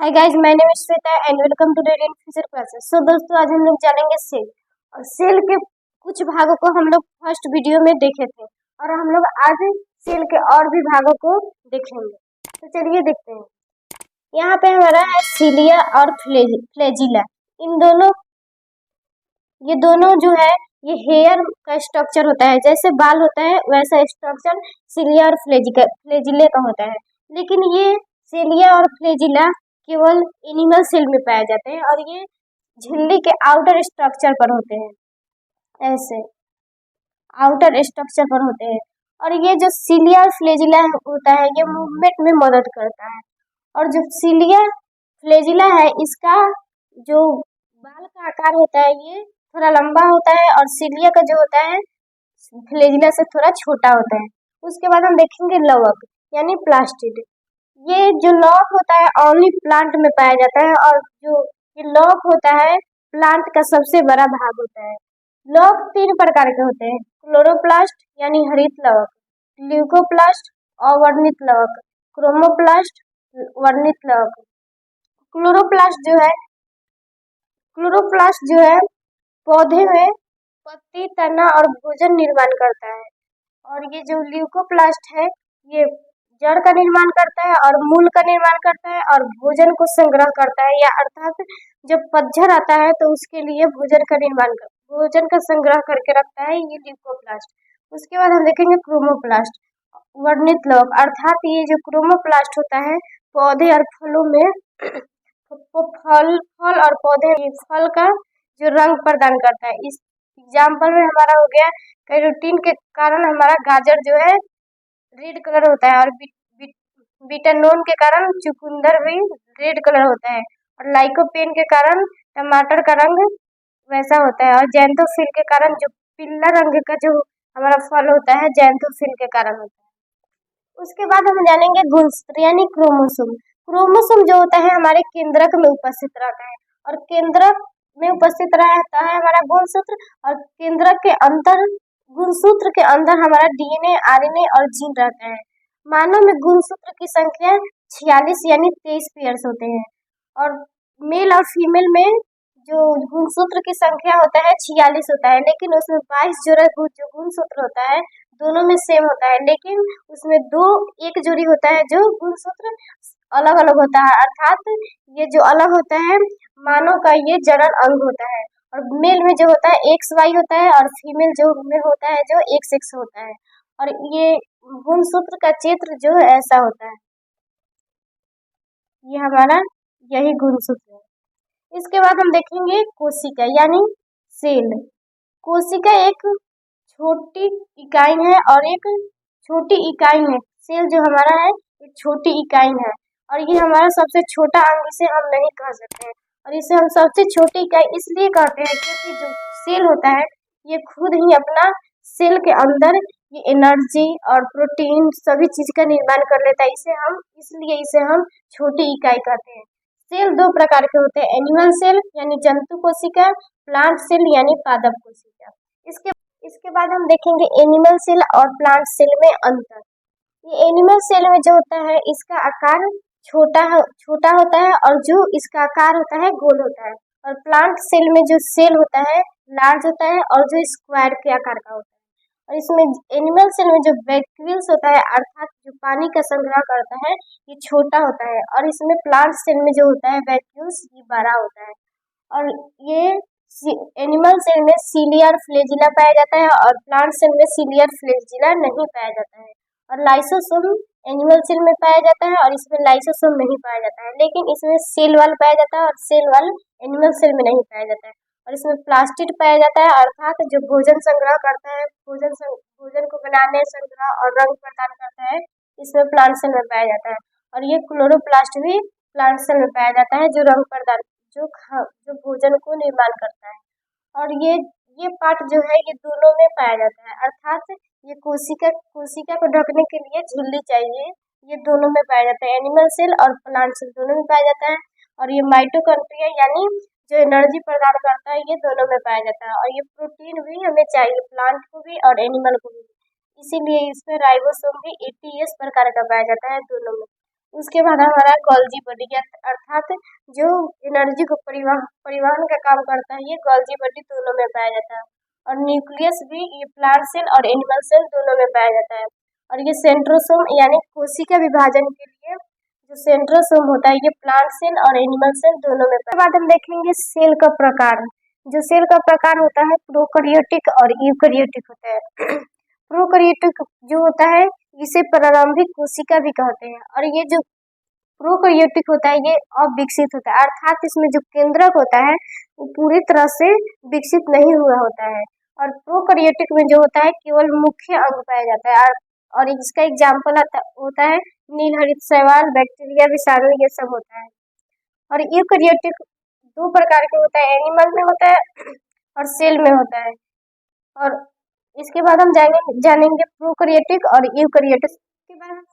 Hi guys, my name is Shweta and welcome to radiant future classes. So दोस्तों, आज हम लोग जानेंगे सेल। और सेल के कुछ भागों को हम लोग फर्स्ट वीडियो में देखे थे और हम लोग आज सेल के और भी भागों को देखेंगे। तो चलिए देखते हैं। यहाँ पे हमारा है सीलिया और फ्लैजिला। ये दोनों जो है ये हेयर का स्ट्रक्चर होता है। जैसे बाल होता है वैसा स्ट्रक्चर सीलिया और फ्लैजिले का होता है। लेकिन ये सीलिया और फ्लैजिला केवल एनिमल सेल में पाए जाते हैं और ये झिल्ली के आउटर स्ट्रक्चर पर होते हैं। ऐसे आउटर स्ट्रक्चर पर होते हैं। और ये जो सीलिया और फ्लैजिला होता है ये मूवमेंट में मदद करता है। और जो सीलिया फ्लैजिला है इसका जो बाल का आकार होता है ये थोड़ा लंबा होता है और सीलिया का जो होता है फ्लैजिला से थोड़ा छोटा होता है। उसके बाद हम देखेंगे लवक यानी प्लास्टिड। ये जो लॉक होता है ओनली प्लांट में पाया जाता है और जो ये लॉक होता है प्लांट का सबसे बड़ा भाग होता है। लॉक 3 प्रकार के होते हैं, क्लोरोप्लास्ट यानी हरित लवक, ल्यूकोप्लास्ट अवर्णित लवक, क्रोमोप्लास्ट वर्णित लवक। क्लोरोप्लास्ट जो है पौधे में पत्ती, तना और भोजन निर्माण करता है। और ये जो ल्यूकोप्लास्ट है ये जड़ का निर्माण करता है और मूल का निर्माण करता है और भोजन को संग्रह करता है, या अर्थात जब पतझड़ आता है तो उसके लिए भोजन का संग्रह करके रखता है ये ल्यूकोप्लास्ट। उसके बाद हम देखेंगे क्रोमोप्लास्ट वर्णित लवक, अर्थात ये जो क्रोमोप्लास्ट होता है पौधे और फलों में फल और पौधे फल का जो रंग प्रदान करता है। इस एग्जाम्पल में हमारा हो गया कैरोटीन के कारण हमारा गाजर जो है रेड कलर होता है और बीटानोन के कारण चुकंदर भी रेड कलर होता है और लाइकोपेन के कारण टमाटर का रंग वैसा होता है और जैंथोफिल के कारण जो पीला रंग का जो हमारा फल होता है जैंथोफिल के कारण होता है। उसके बाद हम जानेंगे गुणसूत्र यानी क्रोमोसोम। क्रोमोसोम जो होता है हमारे केंद्रक में उपस्थित रहता है और केंद्रक में उपस्थित रहता है हमारा गुणसूत्र और केंद्रक के अंदर गुणसूत्र के अंदर हमारा डीएनए, आरएनए और जीन रहता है। मानव में गुणसूत्र की संख्या 46 यानी 23 पेयर्स होते हैं और मेल और फीमेल में जो गुणसूत्र की संख्या होता है 46 होता है, लेकिन उसमें 22 जोड़ा जो गुणसूत्र होता है दोनों में सेम होता है, लेकिन उसमें एक जोड़ी होता है जो गुणसूत्र अलग अलग होता है, अर्थात ये जो अलग होता है मानव का ये जनन अंग होता है। और मेल में जो होता है XY होता है और फीमेल जो में होता है जो XX होता है। और ये गुणसूत्र का चित्र जो ऐसा होता है, ये हमारा यही गुणसूत्र है। इसके बाद हम देखेंगे कोशिका यानी सेल। कोशिका एक छोटी इकाई है और एक छोटी इकाई है। सेल जो हमारा है एक छोटी इकाई है और ये हमारा सबसे छोटा अंग इसे हम नहीं कह सकते हैं और इसे हम सबसे छोटी इकाई इसलिए कहते हैं क्योंकि जो सेल होता है ये खुद ही अपना सेल के अंदर ये एनर्जी और प्रोटीन सभी चीज का निर्माण कर लेता है। इसलिए इसे हम छोटी इकाई कहते हैं। सेल 2 प्रकार के होते हैं, एनिमल सेल यानी जंतु कोशिका, प्लांट सेल यानी पादप कोशिका। इसके बाद हम देखेंगे एनिमल सेल और प्लांट सेल में अंतर। ये एनिमल सेल में जो होता है इसका आकार छोटा होता है और जो इसका आकार होता है गोल होता है और प्लांट सेल में जो सेल होता है लार्ज होता है और जो स्क्वायर के आकार का होता है। और इसमें एनिमल सेल में जो वैक्यूल्स होता है अर्थात जो पानी का संग्रह करता है ये छोटा होता है और इसमें प्लांट सेल में जो होता है वैक्यूल्स ये बड़ा होता है। और ये एनिमल सेल में सीलिया और फ्लैजिला पाया जाता है और प्लांट सेल में सीलिया और फ्लैजिला नहीं पाया जाता है। और लाइसोसोम एनिमल सेल में पाया जाता है और इसमें लाइसोसोम नहीं पाया जाता है, लेकिन इसमें सेल वाल पाया जाता है और सेल वाल एनिमल सेल में नहीं पाया जाता है। और इसमें प्लास्टिड पाया जाता है अर्थात जो भोजन संग्रह करता है, भोजन को बनाने, संग्रह और रंग प्रदान करता है, इसमें प्लांट सेल में पाया जाता है। और ये क्लोरोप्लास्ट भी प्लांट सेल में पाया जाता है जो रंग प्रदान जो भोजन को निर्माण करता है। और ये पार्ट जो है ये दोनों में पाया जाता है, अर्थात ये कोशिका को ढकने के लिए झिल्ली चाहिए, ये दोनों में पाया जाता है, एनिमल सेल और प्लांट सेल दोनों में पाया जाता है। और ये माइटोकॉन्ड्रिया यानी जो एनर्जी प्रदान करता है ये दोनों में पाया जाता है। और ये प्रोटीन भी हमें चाहिए, प्लांट को भी और एनिमल को भी, इसीलिए इसमें राइबोसोम भी 80S प्रकार का पाया जाता है दोनों में। उसके बाद हमारा गोल्जी बॉडी अर्थात जो एनर्जी को परिवहन का काम करता है, ये गोल्जी बॉडी दोनों में पाया जाता है। और न्यूक्लियस भी ये प्लांट सेल और एनिमल सेल दोनों में पाया जाता है। और ये सेंट्रोसोम यानी कोशिका विभाजन के लिए जो सेंट्रोसोम होता है, ये प्लांट सेल और एनिमल सेल दोनों में। उसके बाद हम देखेंगे सेल का प्रकार। जो सेल का प्रकार होता है प्रोकैरियोटिक और यूकैरियोटिक होता है। प्रोकैरियोटिक जो होता है इसे प्रारंभिक कोशिका भी कहते हैं। और ये जो प्रोकैरियोटिक होता है ये अविकसित होता है, अर्थात इसमें जो केंद्रक होता है वो पूरी तरह से विकसित नहीं हुआ होता है। और प्रोकैरियोटिक में जो होता है केवल मुख्य अंग पाया जाता है। और इसका एग्जाम्पल होता है नील हरित शैवाल, बैक्टीरिया, विषाणु, ये सब होता है। और यूकैरियोटिक दो प्रकार के होता है, एनिमल में होता है और सेल में होता है। और इसके बाद हम जानेंगे प्रोकैरियोटिक और यूकैरियोटिक। इसके बाद हम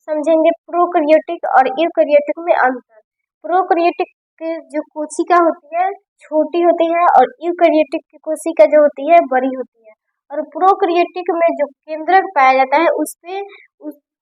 समझेंगे प्रोकैरियोटिक और यूकैरियोटिक में अंतर। प्रोकैरियोटिक की जो कोशिका होती है छोटी होती है और यूकैरियोटिक की कोशिका जो होती है बड़ी होती है। और प्रोकैरियोटिक में जो केंद्रक पाया जाता है उस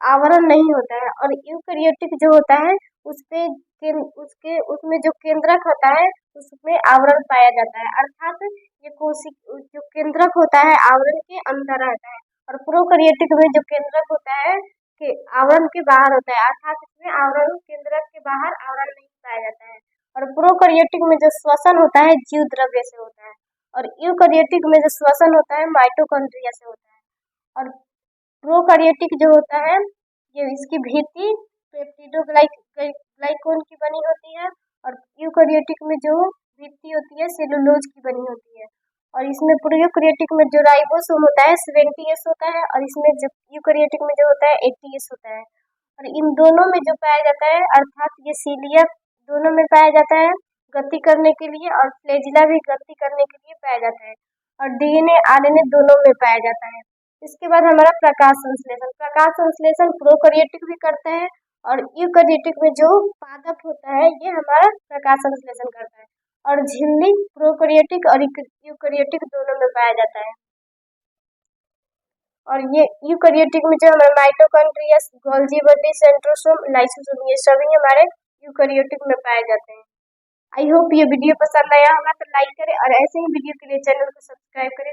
आवरण नहीं होता है। और यूकैरियोटिक जो होता है उसमें जो केंद्रक होता है उसमें आवरण पाया जाता है, अर्थात ये जो केंद्रक होता है आवरण के अंदर रहता है। और प्रोकैरियोटिक में जो केंद्रक होता है कि आवरण के बाहर होता है, अर्थात इसमें आवरण केंद्रक के बाहर आवरण नहीं पाया जाता है। और प्रोकैरियोटिक में जो श्वसन होता है जीव द्रव्य से होता है। और यूकैरियोटिक में जो श्वसन होता है माइटोकॉन्ड्रिया से होता है। और प्रोकैरियोटिक जो होता है ये इसकी भित्ति पेप्टिडोग्लाइकोन की बनी होती है। और यूकैरियोटिक में जो भित्ति होती है सेलुलोज की बनी होती है। और इसमें प्रोकैरियोटिक में जो राइबोसोम होता है 70S होता है और इसमें जो यूकैरियोटिक में जो होता है 80S होता है। और इन दोनों में जो पाया जाता है अर्थात ये सीलिया दोनों में पाया जाता है गति करने के लिए, और फ्लैजिला भी गति करने के लिए पाया जाता है। और डीएनए आरएनए दोनों में पाया जाता है। इसके बाद हमारा प्रकाश संश्लेषण। प्रकाश संश्लेषण प्रोकैरियोटिक भी करता है और यूकैरियोटिक में जो पादप होता है ये हमारा प्रकाश संश्लेषण करता है। और झिल्ली प्रोकैरियोटिक और यूकैरियोटिक दोनों में पाया जाता है। और ये यूकैरियोटिक में जो हमारे mitochondria, Golgi body, centrosome, lysosome ये सभी हमारे यूकैरियोटिक में पाए जाते हैं। आई होप ये वीडियो पसंद आया होगा तो लाइक करें और ऐसे ही वीडियो के लिए चैनल को सब्सक्राइब करें।